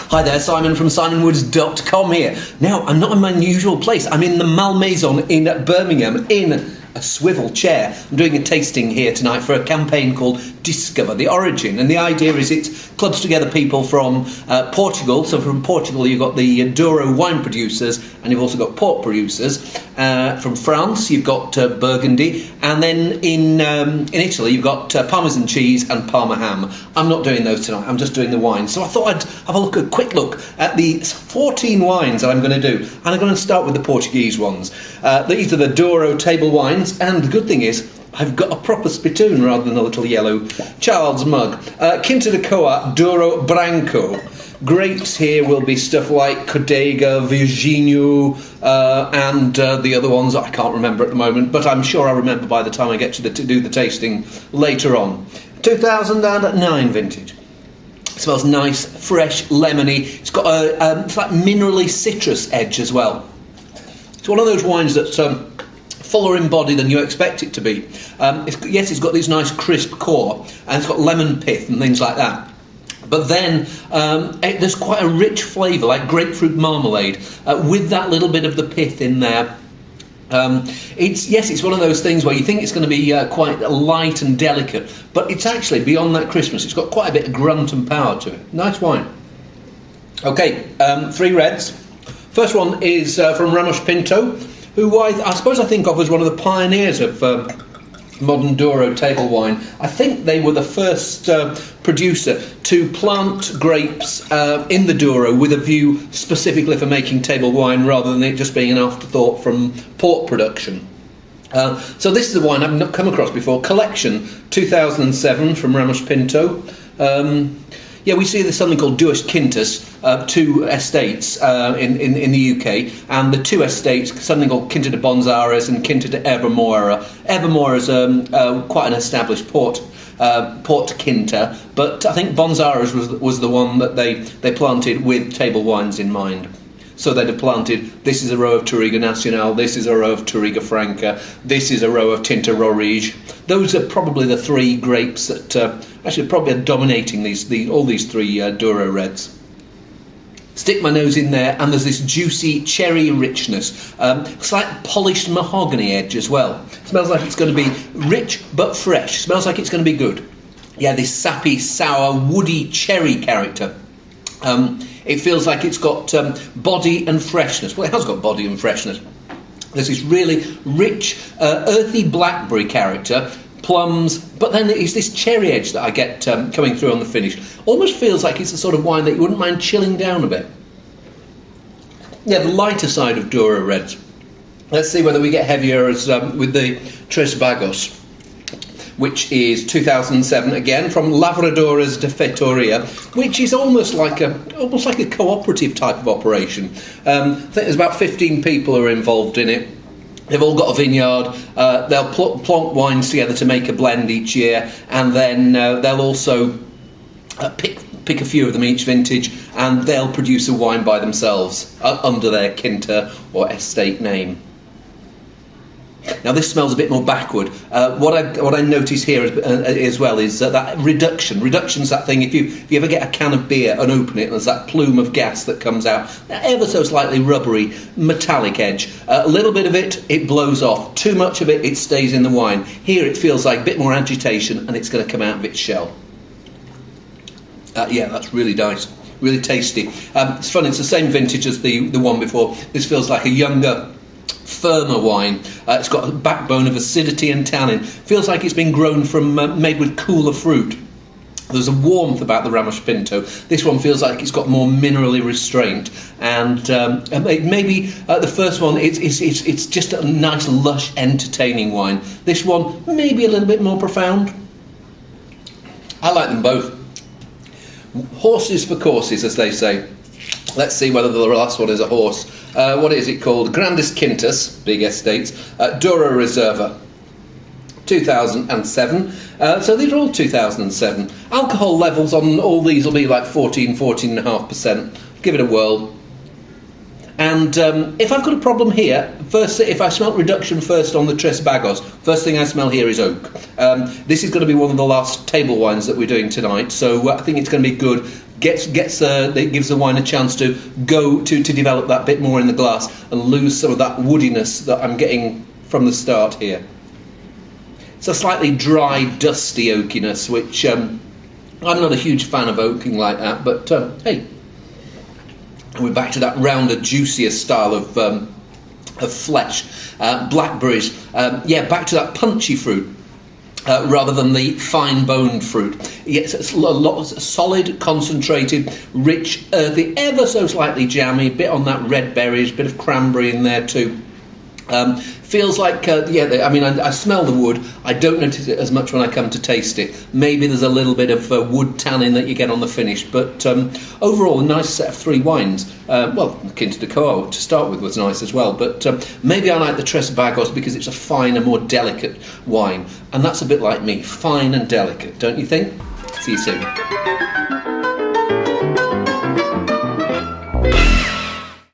Hi there, Simon from simonwoods.com here. Now, I'm not in my usual place. I'm in the Malmaison in Birmingham, in a swivel chair. I'm doing a tasting here tonight for a campaign called Discover the Origin. And the idea is it clubs together people from Portugal. So from Portugal, you've got the Douro wine producers, and you've also got port producers. From France, you've got Burgundy. And then in Italy, you've got Parmesan cheese and Parma ham. I'm not doing those tonight. I'm just doing the wine. So I thought I'd have a quick look at the 14 wines that I'm going to do. And I'm going to start with the Portuguese ones. These are the Douro table wines. And the good thing is, I've got a proper spittoon rather than a little yellow child's mug. Quinta de Coa Douro Branco. Grapes here will be stuff like Codega, Virginio, and the other ones I can't remember at the moment, but I'm sure I'll remember by the time I get to do the tasting later on. 2009 vintage. It smells nice, fresh, lemony. It's got a it's like minerally citrus edge as well. It's one of those wines that's fuller in body than you expect it to be. It's got this nice crisp core, and it's got lemon pith and things like that. But then there's quite a rich flavour, like grapefruit marmalade, with that little bit of the pith in there. It's one of those things where you think it's going to be quite light and delicate, but it's actually beyond that crispness. It's got quite a bit of grunt and power to it. Nice wine. Okay, 3 reds. First one is from Riserva Pinto, who I suppose I think of as one of the pioneers of modern Douro table wine. I think they were the first producer to plant grapes in the Douro with a view specifically for making table wine rather than it just being an afterthought from port production. So this is the wine I've not come across before. Collection 2007 from Riserva Pinto. We see there's something called Grandis Quintus, 2 estates in the UK, and the 2 estates, something called Quinta de Bonzares and Quinta de Evermora. Evermora is quite an established port quinta, but I think Bonzares was the one that they planted with table wines in mind. So they'd have planted, this is a row of Touriga Nacional, this is a row of Touriga Franca, this is a row of Tinta Rorige. Those are probably the 3 grapes that actually probably are dominating all these 3 Douro reds. Stick my nose in there, and there's this juicy cherry richness, slight polished mahogany edge as well. Smells like it's going to be rich but fresh. Smells like it's going to be good. Yeah, this sappy, sour, woody cherry character. It feels like it's got body and freshness. Well, it has got body and freshness. There's this really rich, earthy blackberry character, plums, but then there's this cherry edge that I get coming through on the finish. Almost feels like it's the sort of wine that you wouldn't mind chilling down a bit. Yeah, the lighter side of Douro reds. Let's see whether we get heavier as with the Tres Bagos, which is 2007 again from Labrador's de Toria, which is almost like a cooperative type of operation. I think there's about 15 people who are involved in it. They've all got a vineyard. They'll plonk wines together to make a blend each year, and then they'll also pick a few of them each vintage, and they'll produce a wine by themselves under their quinta or estate name. Now this smells a bit more backward. What I notice here as well is that reduction. Reduction's that thing, if you ever get a can of beer and open it, and there's that plume of gas that comes out, that ever so slightly rubbery, metallic edge. A little bit of it blows off. Too much of it stays in the wine. Here it feels like a bit more agitation, and it's going to come out of its shell. Yeah, that's really nice. Really tasty. It's funny, it's the same vintage as the one before. This feels like a younger, firmer wine. It's got a backbone of acidity and tannin. Feels like it's been grown from made with cooler fruit. There's a warmth about the Riserva Pinto. This one feels like it's got more minerally restraint, and maybe the first one it's just a nice, lush, entertaining wine. This one maybe a little bit more profound. I like them both. Horses for courses, as they say. Let's see whether the last one is a horse. What is it called? Grandis Quintus, big estates. Douro Reserva, 2007. So these are all 2007. Alcohol levels on all these will be like 14.5%. Give it a whirl. And if I've got a problem here, first, if I smelt reduction first on the Tres Bagos, first thing I smell here is oak. This is going to be one of the last table wines that we're doing tonight, so I think it's going to be good. It gives the wine a chance to go to develop that bit more in the glass and lose some of that woodiness that I'm getting from the start here. It's a slightly dry, dusty oakiness, which I'm not a huge fan of oaking like that, but hey, we're back to that rounder, juicier style of flesh. Blackberries, back to that punchy fruit. Rather than the fine-boned fruit. Yes, it's a lot solid, concentrated, rich, earthy, ever so slightly jammy, bit on that red berries, bit of cranberry in there too. Feels like, I smell the wood. I don't notice it as much when I come to taste it. Maybe there's a little bit of wood tannin that you get on the finish, but overall a nice set of 3 wines. Quinto de Coa to start with was nice as well, but maybe I like the Tres Bagos because it's a finer, more delicate wine, and that's a bit like me, fine and delicate, don't you think? See you soon.